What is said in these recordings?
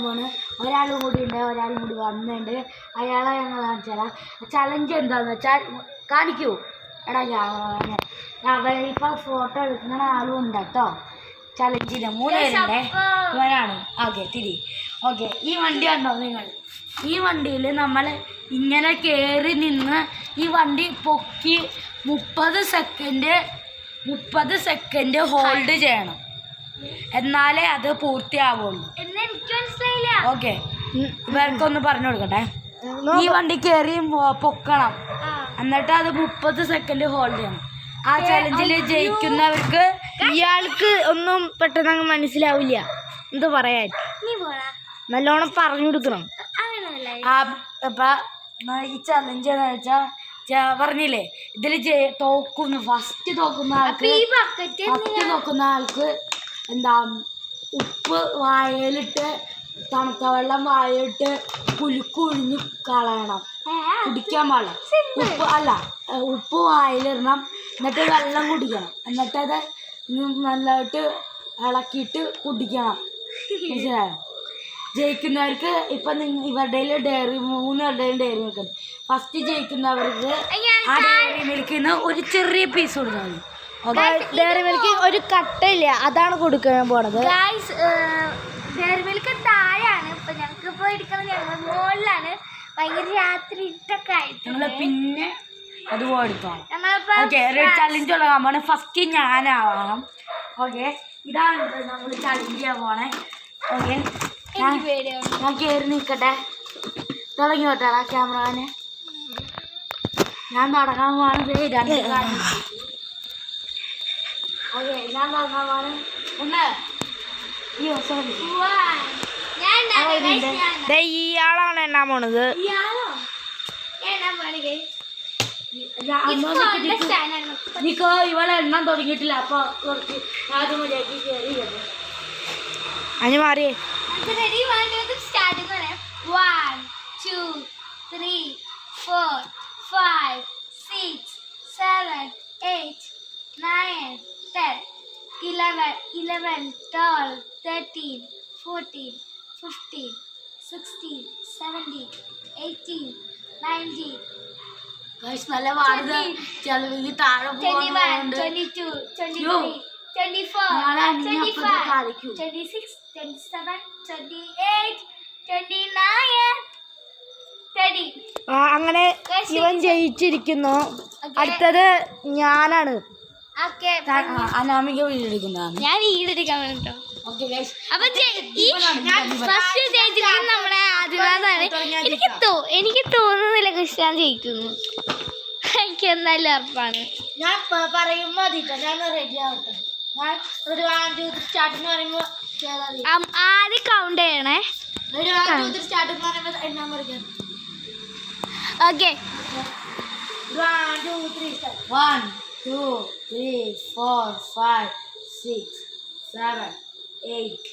പോണ്. ഒരാളും കൂടി ഉണ്ട്, ഒരാളും കൂടി വന്നിട്ടുണ്ട്. അയാളെ ഞങ്ങൾ കാണിച്ചു തരാം. ചലഞ്ച് എന്താണെന്ന് വെച്ചാൽ കാണിക്കൂ. എടാ ഇപ്പം ഫോട്ടോ എടുക്കുന്ന ആളും ഉണ്ട് കേട്ടോ. ചലഞ്ചിന് 3 പേരുണ്ടേ. ഇവനാണ്. ഓക്കെ തിരി. ഓക്കെ, ഈ വണ്ടി കണ്ടോ നിങ്ങൾ? ഈ വണ്ടിയിൽ നമ്മൾ ഇങ്ങനെ കയറി നിന്ന് ഈ വണ്ടി പൊക്കി 30 സെക്കൻഡ് ഹോൾഡ് ചെയ്യണം, എന്നാലേ അത് പൂർത്തിയാവുള്ളൂ. ഓക്കെ, ഇവർക്കൊന്ന് പറഞ്ഞു കൊടുക്കട്ടെ. ഈ വണ്ടി കയറി പൊക്കണം, എന്നിട്ട് അത് 30 സെക്കൻഡ് ഹോൾഡ് ചെയ്യണം. ആ ചലഞ്ചിൽ ജയിക്കുന്നവർക്ക് ഇയാൾക്ക് ഒന്നും പെട്ടെന്ന് മനസ്സിലാവില്ല എന്ത് പറയാൻ. നല്ലോണം പറഞ്ഞു കൊടുക്കണം. ഈ ചലഞ്ച് എന്ന് വെച്ചാൽ പറഞ്ഞില്ലേ, ഇതിൽ ഫസ്റ്റ് തോക്കുന്ന ആൾക്ക് എന്താ ഉപ്പ് വായലിട്ട്, തണുത്ത വെള്ളം വായലിട്ട് കുലുക്കൊഴിഞ്ഞ് കളയണം, കുടിക്കാൻ പാടില്ല. ഉപ്പ് വായിലിടണം, എന്നിട്ട് വെള്ളം കുടിക്കണം, എന്നിട്ടത് നല്ലതായിട്ട് ഇളക്കിയിട്ട് കുടിക്കണം. മനസ്സിലായോ? ജയിക്കുന്നവർക്ക് ഇപ്പം ഇവരുടെ ഡയറി 3 പേരുടെയും ഡയറി മിൽക്ക് ഉണ്ട്. ഫസ്റ്റ് ജയിക്കുന്നവർക്ക് ആ ഡയറി മിൽക്കിന്ന് ഒരു ചെറിയ പീസ് കൊടുത്താൽ മതി. ഡയറി മിൽക്ക് ഒരു കട്ടയില്ല, അതാണ് കൊടുക്കാൻ പോണത്. ഡയറി മിൽക്ക് താഴെയാണ്. ഇപ്പം ഞങ്ങൾക്ക് ഇപ്പോൾ എടുക്കുന്നത് ഞങ്ങൾ മുകളിലാണ്. ഭയങ്കര രാത്രി ഇട്ടൊക്കെ ആയിട്ട് ഞങ്ങൾ പിന്നെ അത് എടുത്തോളാം. ഓക്കെ, ചലഞ്ച് തുടങ്ങാൻ പോണേ. ഫസ്റ്റ് ഞാനാവണം. ഓക്കെ, ഇതാണ് നമ്മൾ ചലഞ്ച് ചെയ്യാൻ പോണേ. ഓക്കെ, ഞാൻ കയറി നിൽക്കട്ടെ. തുടങ്ങി വിട്ടാടാ ക്യാമറമാനെ. ഞാൻ തുടങ്ങാൻ പോണത് 2 കാര്യം. ഓക്കെ, ഞാൻ തുടങ്ങാൻ പോണേ. ഇയാളാണ് എണ്ണാൻ പോണത്. നിക്കോ, ഇവളെ എണ്ണം തുടങ്ങിയിട്ടില്ല. അപ്പൊ കുറച്ച് ആദ്യം മര്യാദക്ക് കയറി അതിന് മാറിയേ. 1 2 3 4 5 6 7 8 9 10 11 12 13 14 15 16 17 18 19 നല്ല പാടുക. ചിലവ് താഴെ 21 22 23 24 25 26 27 28 29 30. അങ്ങനെ ഇവൻ ജയിച്ചിരിക്കുന്നു. അടുത്തത് ഞാനാണ്. അനാമിക വീടെടുക്കുന്നതാണ്. ഞാൻ ഈടെടുക്കാൻ വേണ്ടിട്ടോ. ഓക്കെ ഗൈസ്, അപ്പൊ ഫസ്റ്റ് ജയിച്ചിരിക്കുന്നത് നമ്മുടെ ആദിവാസാണ്. എനിക്ക് തോന്നുന്നില്ല ക്രിസ്ത്യാൻ ജയിക്കുന്നു. എനിക്ക് എന്തായാലും ഉറപ്പാണ്. ഞാൻ പറയുമ്പോ ഞാൻ റെഡി ആവട്ടെ. ഞാൻ ഒരു 1 2 3 സ്റ്റാർട്ട് എന്ന് പറയുമ്പോ ആദ്യം കൗണ്ട് ചെയ്യണേ. 1 2 3 സ്റ്റാർട്ട് എന്ന് പറയുമ്പോ എണ്ണാൻ പഠിക്കാം. Okay, 1 2 3 start. 1 2 3 4 5 6 7 8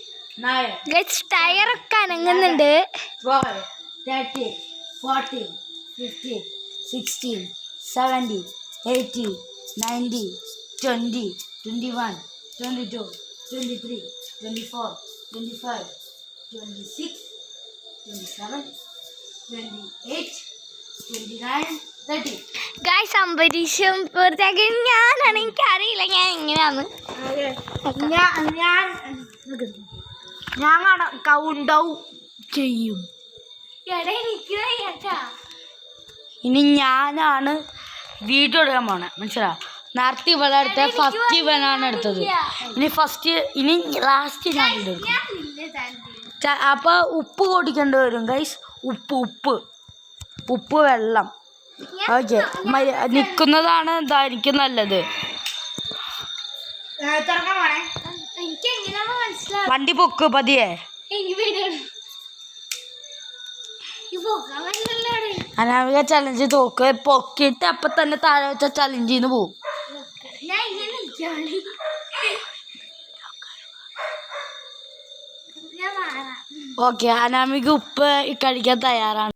9 ഗൈസ് ടയറൊക്കെ അനങ്ങുന്നുണ്ട്. 12 13 14 15 16 17 18 19 20 21 22 23 24 25 26 27 28 29 30. ഗൈസ് അമ്പരീഷം പൂർത്തിയാക്കി ഞാനാണ്. എനിക്കറിയില്ല ഞാൻ എങ്ങനെയാന്ന്. ഞാൻ കൗണ്ട് ഡൗൺ ചെയ്യും. ഇനി ഞാനാണ് വീഡിയോ എടുക്കാൻ പോണേ. മനസ്സിലാ? നേരത്തെ ഇവളെ എടുത്ത ഫസ്റ്റ് ഇവനാണ് എടുത്തത്. ഇനി ലാസ്റ്റ് ഞാൻ എടുക്കും. അപ്പൊ ഉപ്പ് കൊടുക്കേണ്ടി വരും ഗൈസ്. ഉപ്പ് വെള്ളം. ഓക്കെ, നിൽക്കുന്നതാണ് എനിക്ക് നല്ലത്. വണ്ടി പൊക്ക് പതിയെ. അനാമിക ചലഞ്ച് തോക്ക് പൊക്കിയിട്ട് അപ്പൊ തന്നെ താഴെ വെച്ച ചലഞ്ചിന്ന് പോവും. ഓക്കെ, അനാമിക ഉപ്പ് കഴിക്കാൻ തയ്യാറാണ്.